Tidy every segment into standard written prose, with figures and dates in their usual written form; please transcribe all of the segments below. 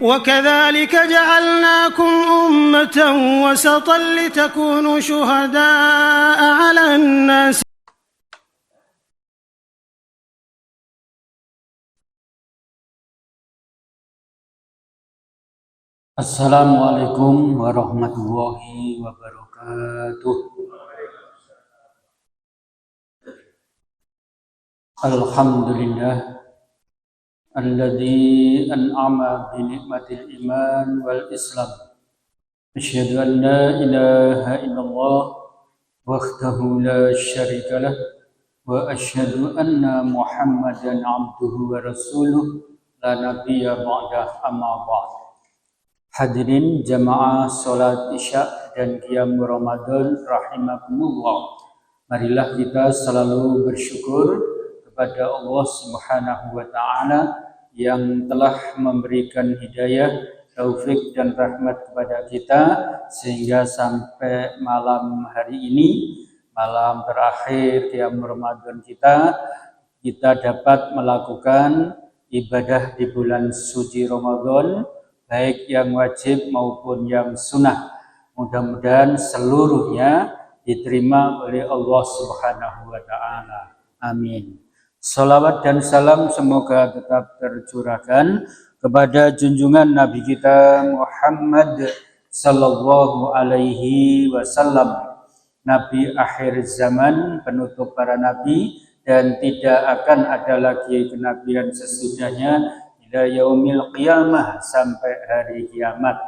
وكذلك جعلناكم أمة وسطا لتكونوا شهداء على الناس. Assalamualaikum warahmatullahi wabarakatuh. Alhamdulillah alladzi an'ama bi ni'matil iman wal islam. Asyhadu an la ilaha illallah wahdahu la syarika lah wa asyhadu anna Muhammadan abduhu wa rasuluh la nabiyya ba'dah amma ba'd. Hadirin jamaah salat Isya dan qiyam Ramadan rahimakumullah. Marilah kita selalu bersyukur kepada Allah Subhanahu wa taala yang telah memberikan hidayah, taufik dan rahmat kepada kita sehingga sampai malam hari ini, malam terakhir qiyam Ramadan kita dapat melakukan ibadah di bulan suci Ramadan, baik yang wajib maupun yang sunnah. Mudah-mudahan seluruhnya diterima oleh Allah Subhanahu wa ta'ala. Amin. Salawat dan salam semoga tetap tercurahkan kepada junjungan Nabi kita Muhammad sallallahu alaihi wasallam, Nabi akhir zaman, penutup para nabi, dan tidak akan ada lagi kenabian sesudahnya ila yaumil qiyamah, sampai hari kiamat,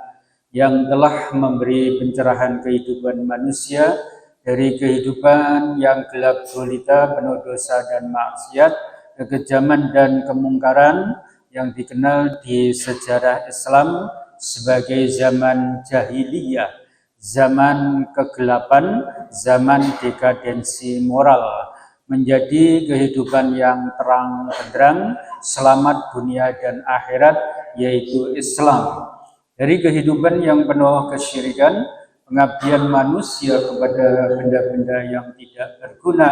yang telah memberi pencerahan kehidupan manusia dari kehidupan yang gelap gulita, penuh dosa dan maksiat, kekejaman dan kemungkaran yang dikenal di sejarah Islam sebagai zaman jahiliyah, zaman kegelapan, zaman dekadensi moral, menjadi kehidupan yang terang benderang, selamat dunia dan akhirat, yaitu Islam. Dari kehidupan yang penuh kesyirikan, pengabdian manusia kepada benda-benda yang tidak berguna,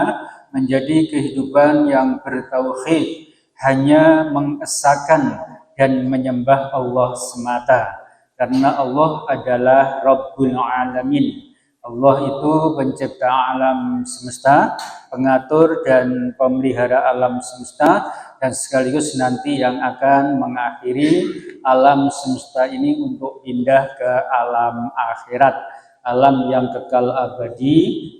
menjadi kehidupan yang bertauhid, hanya mengesahkan dan menyembah Allah semata, karena Allah adalah Rabbul Alamin. Allah itu pencipta alam semesta, pengatur dan pemelihara alam semesta, dan sekaligus nanti yang akan mengakhiri alam semesta ini untuk pindah ke alam akhirat, alam yang kekal abadi,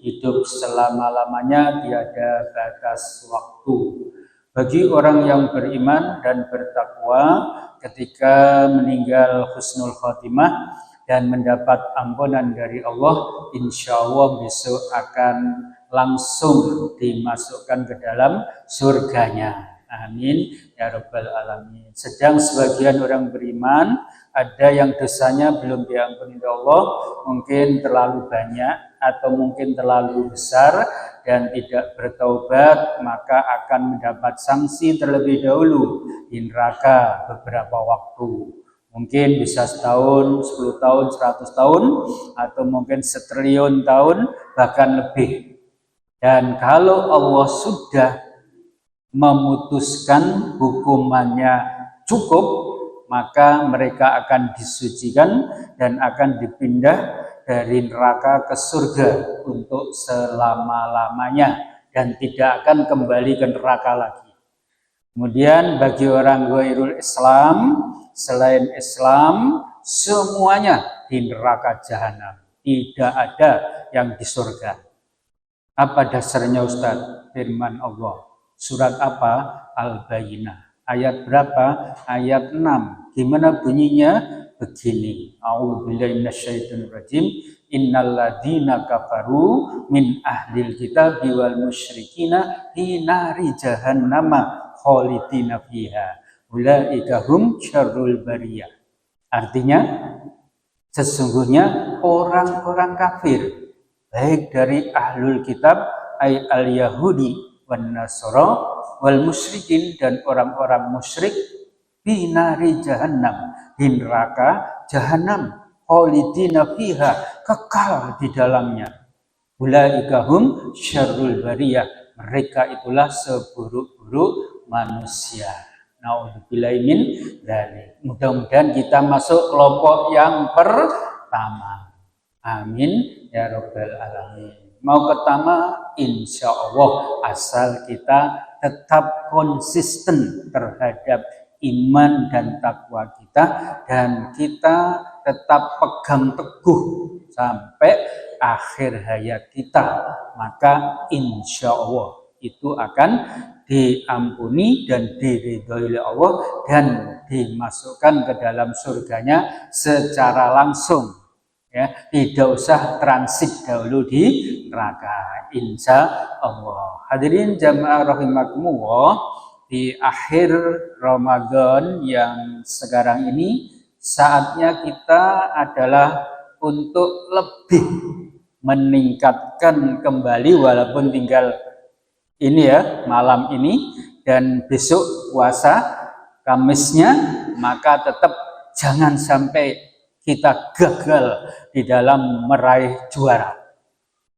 hidup selama-lamanya, tiada batas waktu. Bagi orang yang beriman dan bertakwa, ketika meninggal husnul khotimah dan mendapat ampunan dari Allah, insya Allah besok akan langsung dimasukkan ke dalam surganya. Amin ya rabbal alamin. Sedang sebagian orang beriman, ada yang dosanya belum diampuni Allah, mungkin terlalu banyak atau mungkin terlalu besar dan tidak bertaubat, maka akan mendapat sanksi terlebih dahulu di neraka beberapa waktu. Mungkin bisa setahun, 10 tahun, 100 tahun, atau mungkin setriliun tahun, bahkan lebih. Dan kalau Allah sudah memutuskan hukumannya cukup, maka mereka akan disucikan dan akan dipindah dari neraka ke surga untuk selama-lamanya dan tidak akan kembali ke neraka lagi. Kemudian bagi orang ghairul Islam, selain Islam, semuanya di neraka jahanam, tidak ada yang di surga. Apa dasarnya Ustaz? Firman Allah. Surat apa? Al-Bayyinah. Ayat berapa? Ayat 6. Gimana bunyinya? Begini. A'udzubillahi minasyaitonir rajim. Innal ladzina kafaru min ahlil kitabi wal musyrikina fi nari jahannama khalidina fiha. Ulaika hum syarrul bariyah. Artinya, sesungguhnya orang-orang kafir, baik dari ahlul kitab, ay al-yahudi wan nasara wal musyrikin, dan orang-orang musyrik, binari jahannam, di neraka jahanam, khalidina fiha, kekal di dalamnya. Ulaika hum syarrul bariyah, mereka itulah seburuk-buruk manusia. Naudzubillahi min dzalik. Mudah-mudahan kita masuk kelompok yang pertama. Amin ya rabbal alamin. Mau pertama insya Allah asal kita tetap konsisten terhadap iman dan takwa kita dan kita tetap pegang teguh sampai akhir hayat kita, maka insya Allah itu akan diampuni dan diridhoi oleh Allah dan dimasukkan ke dalam surganya secara langsung. Ya, tidak usah transit dahulu di neraka, insya Allah. Hadirin jamaah rahimakumullah, di akhir Ramadan yang sekarang ini saatnya kita adalah untuk lebih meningkatkan kembali, walaupun tinggal ini ya malam ini dan besok puasa Kamisnya, maka tetap jangan sampai kita gagal di dalam meraih juara.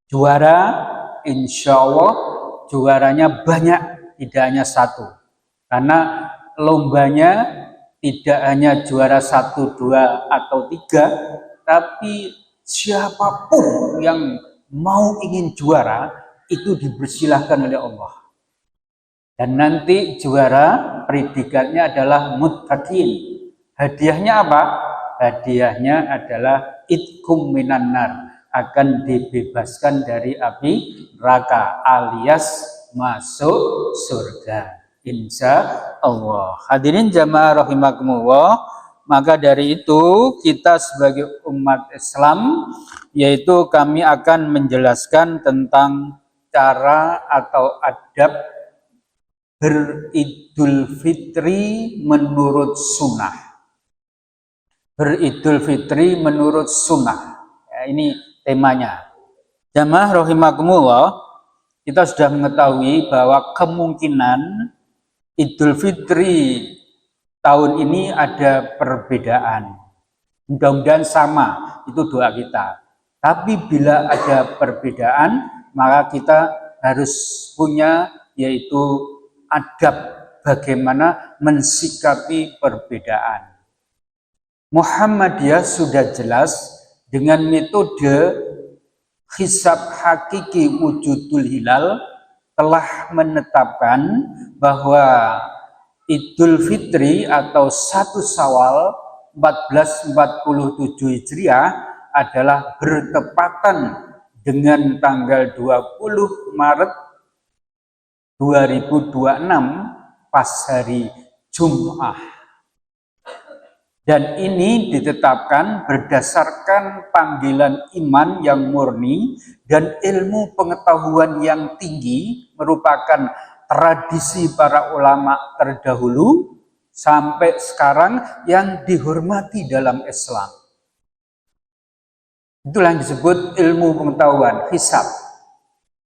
Juara insya Allah juaranya banyak, tidak hanya satu. Karena lombanya tidak hanya juara 1, 2, atau 3, tapi siapapun yang mau ingin juara itu dipersilahkan oleh Allah. Dan nanti juara predikatnya adalah muttaqin. Hadiahnya apa? Hadiahnya adalah itkum minan nar, akan dibebaskan dari api neraka alias masuk surga insya Allah. Hadirin jamaah rahimakumullah, maka dari itu kita sebagai umat Islam, yaitu kami akan menjelaskan tentang cara atau adab beridul fitri menurut sunnah. Beridul fitri menurut sunnah. Ya, ini temanya. Jamaah rahimakumullah, kita sudah mengetahui bahwa kemungkinan Idul Fitri tahun ini ada perbedaan. Mudah-mudahan sama, itu doa kita. Tapi bila ada perbedaan, maka kita harus punya yaitu adab bagaimana mensikapi perbedaan. Muhammadiyah sudah jelas dengan metode hisab hakiki wujudul hilal telah menetapkan bahwa Idul Fitri atau 1 Syawal 1447 Hijriah adalah bertepatan dengan tanggal 20 Maret 2026 pas hari Jumat. Dan ini ditetapkan berdasarkan panggilan iman yang murni dan ilmu pengetahuan yang tinggi, merupakan tradisi para ulama terdahulu sampai sekarang yang dihormati dalam Islam. Itulah yang disebut ilmu pengetahuan, hisab.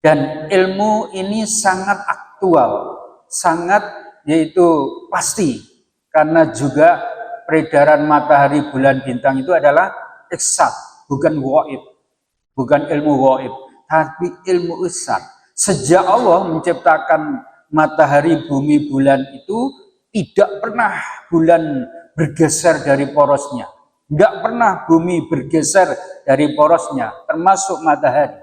Dan ilmu ini sangat aktual, sangat yaitu pasti, karena juga peredaran matahari, bulan, bintang itu adalah ihsab, bukan ghaib, bukan ilmu ghaib, tapi ilmu ihsab. Sejak Allah menciptakan matahari, bumi, bulan itu tidak pernah bulan bergeser dari porosnya, tidak pernah bumi bergeser dari porosnya, termasuk matahari,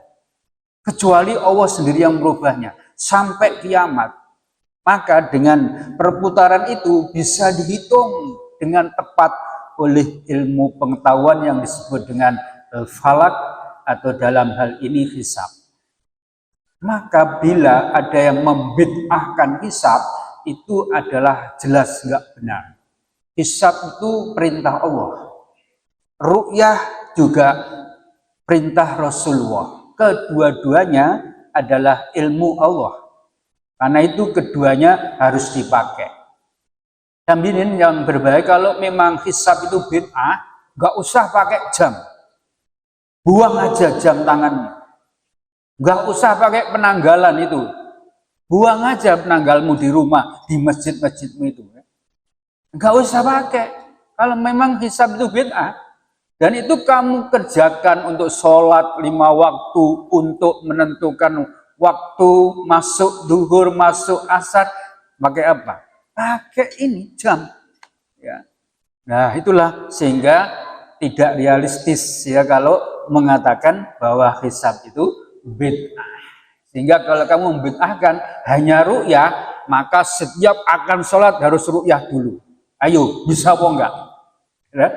kecuali Allah sendiri yang merubahnya sampai kiamat. Maka dengan perputaran itu bisa dihitung dengan tepat oleh ilmu pengetahuan yang disebut dengan falak atau dalam hal ini hisab. Maka bila ada yang membid'ahkan hisab, itu adalah jelas nggak benar. Hisab itu perintah Allah. Ru'yah juga perintah Rasulullah. Kedua-duanya adalah ilmu Allah. Karena itu keduanya harus dipakai. Hadirin yang berbahaya, kalau memang hisab itu bid'ah, nggak usah pakai jam, buang aja jam tanganmu. Nggak usah pakai penanggalan itu, buang aja penanggalmu di rumah, di masjid-masjidmu itu. Nggak usah pakai. Kalau memang hisab itu bid'ah, dan itu kamu kerjakan untuk sholat 5 waktu, untuk menentukan waktu masuk duhur, masuk asar, pakai apa? pakai ini jam. Ya. Nah, itulah sehingga tidak realistis ya kalau mengatakan bahwa hisab itu bid'ah. Sehingga kalau kamu membid'ahkan hanya ru'yah, maka setiap akan sholat harus ru'yah dulu. Ayo, bisa apa enggak? Ya,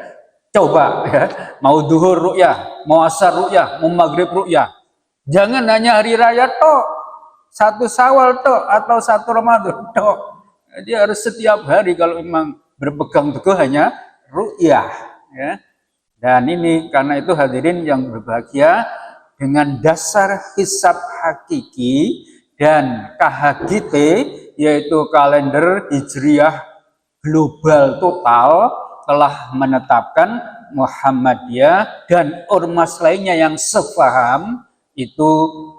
coba ya, mau duhur ru'yah, mau asar ru'yah, mau maghrib ru'yah. Jangan hanya hari raya tok, 1 Syawal tok atau 1 Ramadan tok. Jadi harus setiap hari kalau memang berpegang teguh hanya ru'yah ya. Dan ini karena itu hadirin yang berbahagia, dengan dasar hisab hakiki dan KHGT yaitu kalender Hijriah global total telah menetapkan Muhammadiyah dan ormas lainnya yang sepaham itu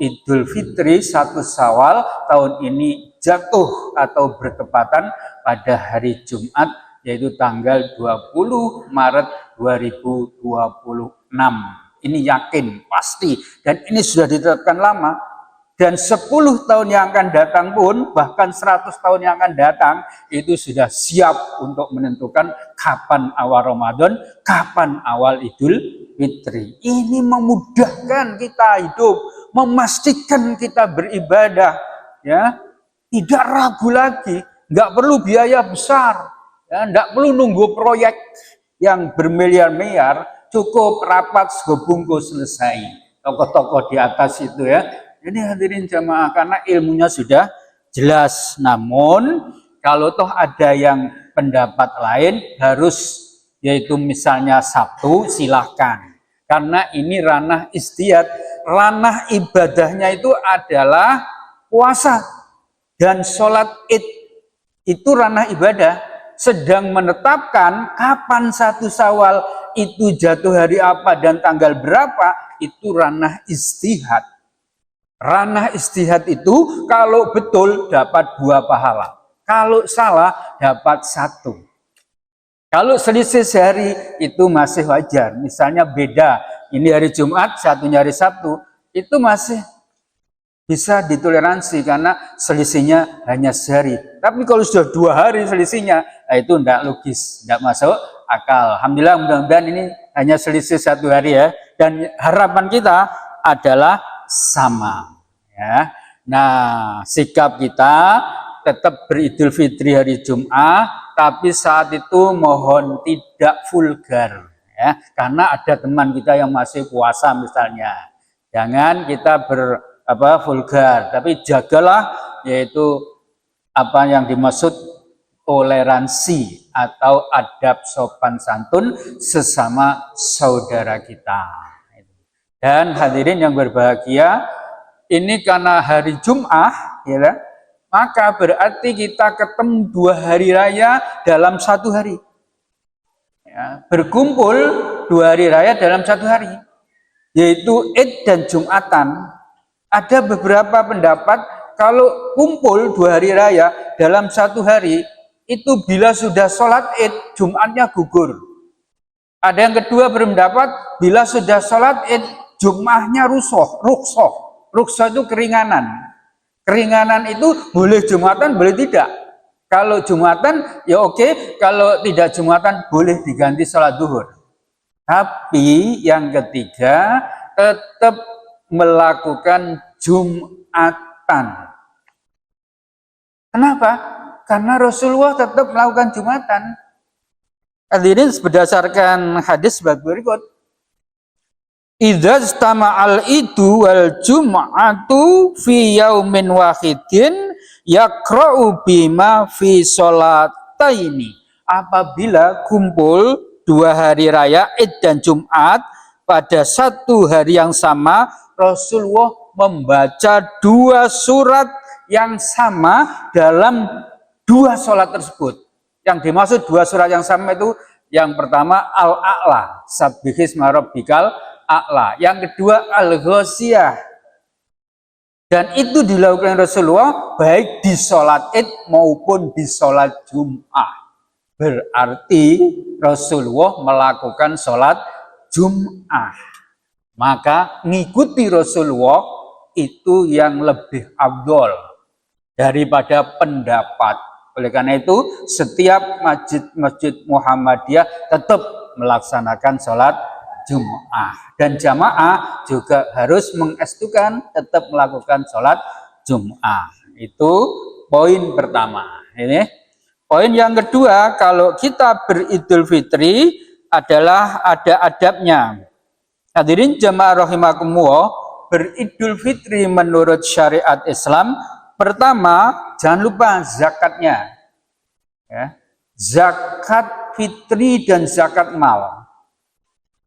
Idul Fitri 1 Syawal tahun ini jatuh atau bertepatan pada hari Jumat yaitu tanggal 20 Maret 2026. Ini yakin, pasti. Dan ini sudah ditetapkan lama. Dan 10 tahun yang akan datang pun, bahkan 100 tahun yang akan datang, itu sudah siap untuk menentukan kapan awal Ramadan, kapan awal Idul Fitri. Ini memudahkan kita hidup, memastikan kita beribadah. Ya, tidak ragu lagi, nggak perlu biaya besar. Ya, tidak perlu nunggu proyek yang bermiliar-miliar, cukup rapat sebungkus selesai. Tokoh-tokoh di atas itu ya. Ini hadirin jamaah karena ilmunya sudah jelas. Namun kalau toh ada yang pendapat lain harus yaitu misalnya Sabtu silahkan. Karena ini ranah istihad, ranah ibadahnya itu adalah puasa dan sholat id. Itu ranah ibadah. Sedang menetapkan kapan 1 Syawal itu jatuh hari apa dan tanggal berapa, itu ranah istihad. Ranah istihad itu kalau betul dapat 2 pahala, kalau salah dapat 1. Kalau selisih sehari itu masih wajar, misalnya beda, ini hari Jumat, satunya hari Sabtu, itu masih bisa ditoleransi karena selisihnya hanya sehari. Tapi kalau sudah 2 hari selisihnya, itu tidak logis, tidak masuk akal. Alhamdulillah, mudah-mudahan ini hanya selisih 1 hari ya. Dan harapan kita adalah sama. Ya. Nah, sikap kita tetap beridul fitri hari Jumat, tapi saat itu mohon tidak vulgar. Ya. Karena ada teman kita yang masih puasa misalnya. Jangan kita vulgar, tapi jagalah yaitu apa yang dimaksud toleransi atau adab sopan santun sesama saudara kita. Dan hadirin yang berbahagia, ini karena hari Jumat, ya, maka berarti kita ketemu 2 hari raya dalam 1 hari. Ya, berkumpul 2 hari raya dalam 1 hari, yaitu Id dan Jumatan. Ada beberapa pendapat kalau kumpul 2 hari raya dalam 1 hari itu bila sudah sholat id Jumatnya gugur. Ada yang kedua berpendapat bila sudah sholat id Jumatnya rukhsah. Rukhsah itu keringanan. Keringanan itu boleh Jumatan, boleh tidak. Kalau Jumatan ya oke, kalau tidak Jumatan boleh diganti sholat duhur. Tapi yang ketiga tetap melakukan Jumatan. Kenapa? Karena Rasulullah tetap melakukan Jumatan. Hadirin berdasarkan hadis berikut, idza istama'al idu wal jum'atu fi yaumin wahidin yaqra'u bima fi sholataini. Apabila kumpul 2 hari raya Id dan Jumat pada 1 hari yang sama, Rasulullah membaca 2 surat yang sama dalam 2 sholat tersebut. Yang dimaksud 2 surat yang sama itu, yang pertama Al-A'la, Sabbihisma Rabbikal A'la. Yang kedua Al-Ghasyiyah. Dan itu dilakukan Rasulullah baik di sholat Id maupun di sholat Jum'ah. Berarti Rasulullah melakukan sholat Jum'ah. Maka ngikuti Rasulullah itu yang lebih afdol daripada pendapat Oleh karena itu, setiap masjid-masjid Muhammadiyah tetap melaksanakan sholat Jum'ah. Dan jamaah juga harus mengestukan tetap melakukan sholat Jum'ah. Itu poin pertama. Ini poin yang kedua, kalau kita beridul fitri adalah ada adabnya. Hadirin jamaah rahimakumullah, beridul fitri menurut syariat Islam, pertama jangan lupa zakatnya. Ya. Zakat fitri dan zakat mal.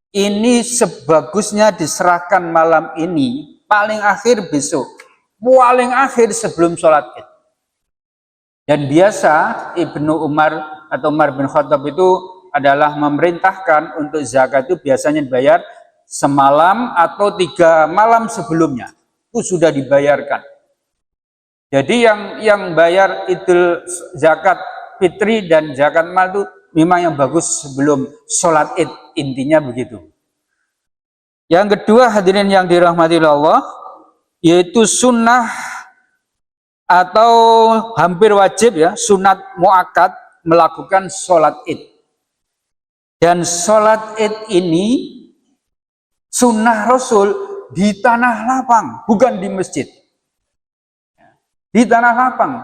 Ini sebagusnya diserahkan malam ini, paling akhir besok, paling akhir sebelum sholat Id. Dan biasa Ibnu Umar atau Umar bin Khattab itu adalah memerintahkan untuk zakat itu biasanya dibayar semalam atau 3 malam sebelumnya. Itu sudah dibayarkan. Jadi yang bayar idul zakat fitri dan zakat mal itu memang yang bagus sebelum sholat Id. Intinya begitu. Yang kedua, hadirin yang dirahmati Allah, yaitu sunnah atau hampir wajib ya, sunat muakkad melakukan sholat Id. Dan sholat Id ini sunnah Rasul di tanah lapang, bukan di masjid. Di tanah lapang.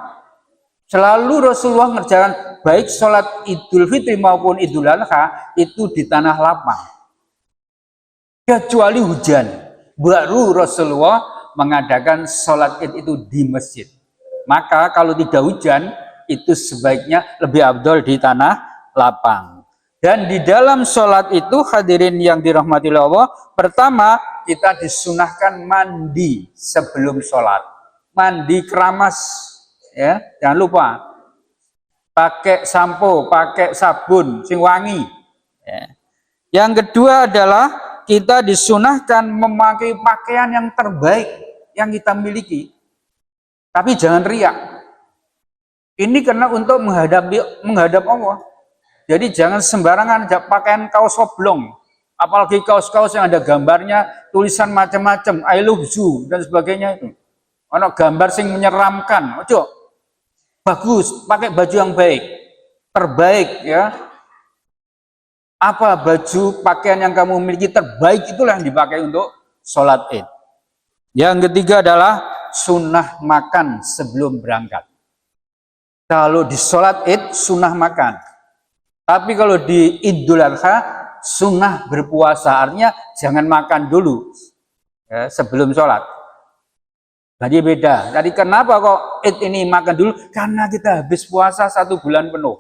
Selalu Rasulullah mengerjakan baik sholat Idul Fitri maupun Idul Adha itu di tanah lapang. Kecuali hujan, baru Rasulullah mengadakan sholat Id itu di masjid. Maka kalau tidak hujan, itu sebaiknya lebih afdol di tanah lapang. Dan di dalam sholat itu, hadirin yang dirahmati Allah, pertama kita disunahkan mandi sebelum sholat. Mandi keramas, ya, jangan lupa. Pakai sampo, pakai sabun, sing wangi. Ya. Yang kedua adalah kita disunahkan memakai pakaian yang terbaik yang kita miliki. Tapi jangan riak. Ini karena untuk menghadap Allah. Jadi jangan sembarangan pakaian kaos oblong, apalagi kaos-kaos yang ada gambarnya, tulisan macam-macam, I love you dan sebagainya itu. Ono gambar sing menyeramkan. Ojo. Bagus, pakai baju yang baik, terbaik ya. Apa baju pakaian yang kamu miliki terbaik itulah yang dipakai untuk sholat Id. Yang ketiga adalah sunnah makan sebelum berangkat. Kalau di sholat Id sunnah makan. Tapi kalau di Idul Adha sunnah berpuasa, artinya jangan makan dulu ya, sebelum sholat. Jadi beda. Jadi kenapa kok Id ini makan dulu? Karena kita habis puasa 1 bulan penuh.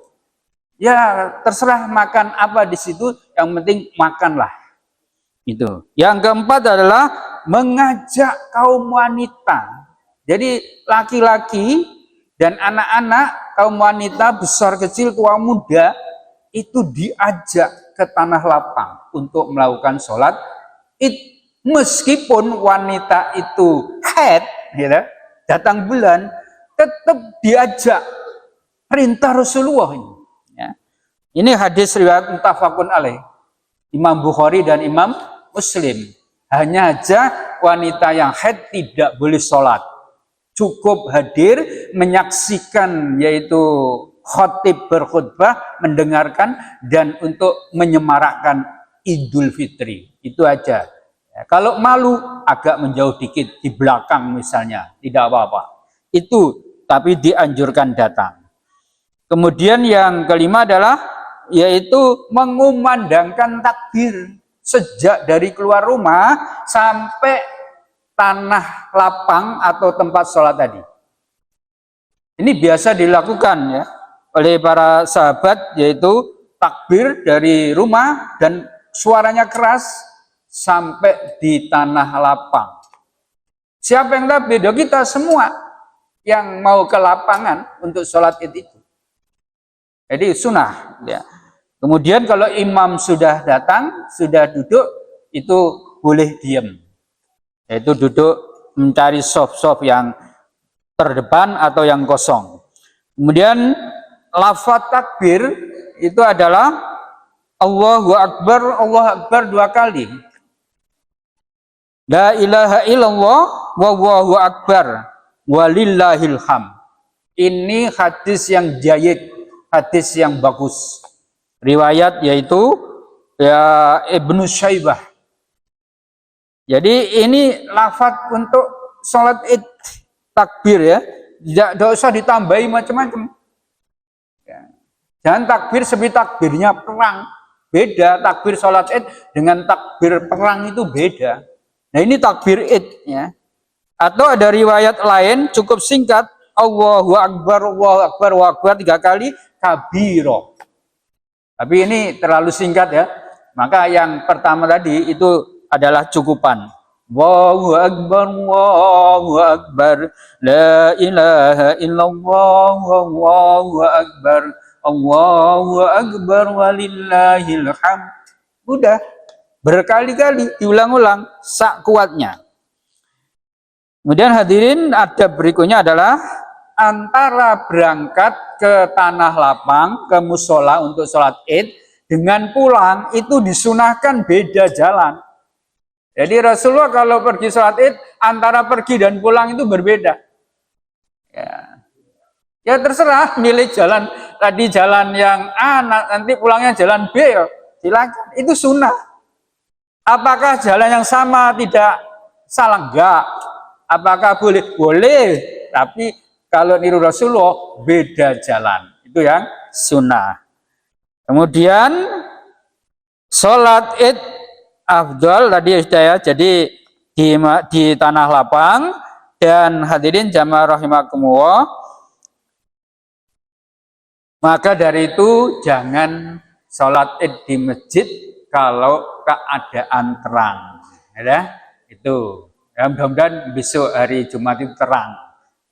Ya terserah makan apa di situ, yang penting makanlah. Itu. Yang keempat adalah mengajak kaum wanita. Jadi laki-laki dan anak-anak, kaum wanita besar kecil tua muda itu diajak ke tanah lapang untuk melakukan sholat Id. Meskipun wanita itu haid, ya, datang bulan, tetap diajak. Perintah Rasulullah ini. Ya. Ini hadis riwayat muttafaqun alaih, Imam Bukhari dan Imam Muslim. Hanya aja wanita yang haid tidak boleh sholat. Cukup hadir menyaksikan, yaitu khotib berkhutbah, mendengarkan, dan untuk menyemarakkan Idul Fitri. Itu aja. Ya, kalau malu agak menjauh dikit di belakang misalnya, tidak apa-apa. Itu tapi dianjurkan datang. Kemudian yang kelima adalah yaitu mengumandangkan takbir sejak dari keluar rumah sampai tanah lapang atau tempat sholat tadi. Ini biasa dilakukan ya oleh para sahabat, yaitu takbir dari rumah dan suaranya keras sampai di tanah lapang. Siapa yang takbir? Kita semua yang mau ke lapangan untuk sholat Id itu. Jadi sunnah. Ya. Kemudian kalau imam sudah datang, sudah duduk, itu boleh diam. Yaitu duduk mencari sof-sof yang terdepan atau yang kosong. Kemudian lafaz takbir itu adalah Allahu Akbar, Allahu Akbar 2 kali. La ilaha illallah wallahu akbar walillahil hamd. Ini hadis yang jayid, hadis yang bagus. Riwayat yaitu ya Ibnu Syaibah. Jadi ini lafaz untuk sholat id, takbir ya. Tidak usah ditambahi macam-macam. Ya. Jangan takbir seperti takbirnya perang. Beda takbir sholat id dengan takbir perang itu beda. Nah ini takbir id ya. Atau ada riwayat lain cukup singkat, Allahu Akbar, Allahu Akbar, Allahu Akbar 3 kali, kabiro. Tapi ini terlalu singkat ya. Maka yang pertama tadi itu adalah cukupan. Allahu Akbar, Allahu Akbar, la ilaha illallah, Allahu Akbar, Allahu Akbar, walillahil hamd. Udah, berkali-kali diulang-ulang sak kuatnya. Kemudian hadirin, ada berikutnya adalah antara berangkat ke tanah lapang, ke musola untuk sholat id, dengan pulang itu disunahkan beda jalan. Jadi Rasulullah kalau pergi sholat id, antara pergi dan pulang itu berbeda. Ya terserah, milih jalan. Tadi jalan yang A, nanti pulangnya jalan B, silakan. Itu sunnah. Apakah jalan yang sama tidak salah? Enggak. Apakah boleh? Boleh. Tapi kalau niru Rasulullah, beda jalan. Itu yang sunnah. Kemudian, sholat id afdal tadi sudah ya. Jadi di tanah lapang. Dan hadirin jamaah rahimakumullah. Maka dari itu, jangan sholat id di masjid kalau keadaan terang. Ya, itu. Ya, mudah-mudahan besok hari Jumat itu terang.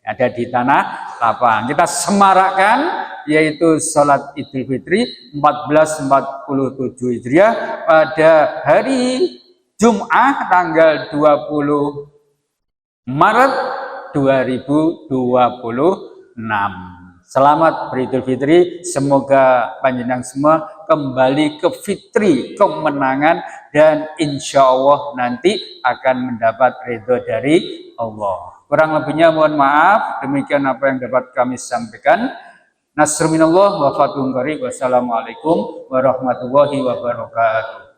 Ada di tanah lapang. Kita semarakkan yaitu sholat Idul Fitri 1447 Hijriah pada hari Jumat tanggal 20 Maret 2026. Selamat Idul Fitri, semoga panjenengan semua kembali ke fitri, kemenangan, dan insya Allah nanti akan mendapat ridho dari Allah. Kurang lebihnya mohon maaf, demikian apa yang dapat kami sampaikan. Nasrul minallah wa fathun qarib. Wassalamualaikum warahmatullahi wabarakatuh.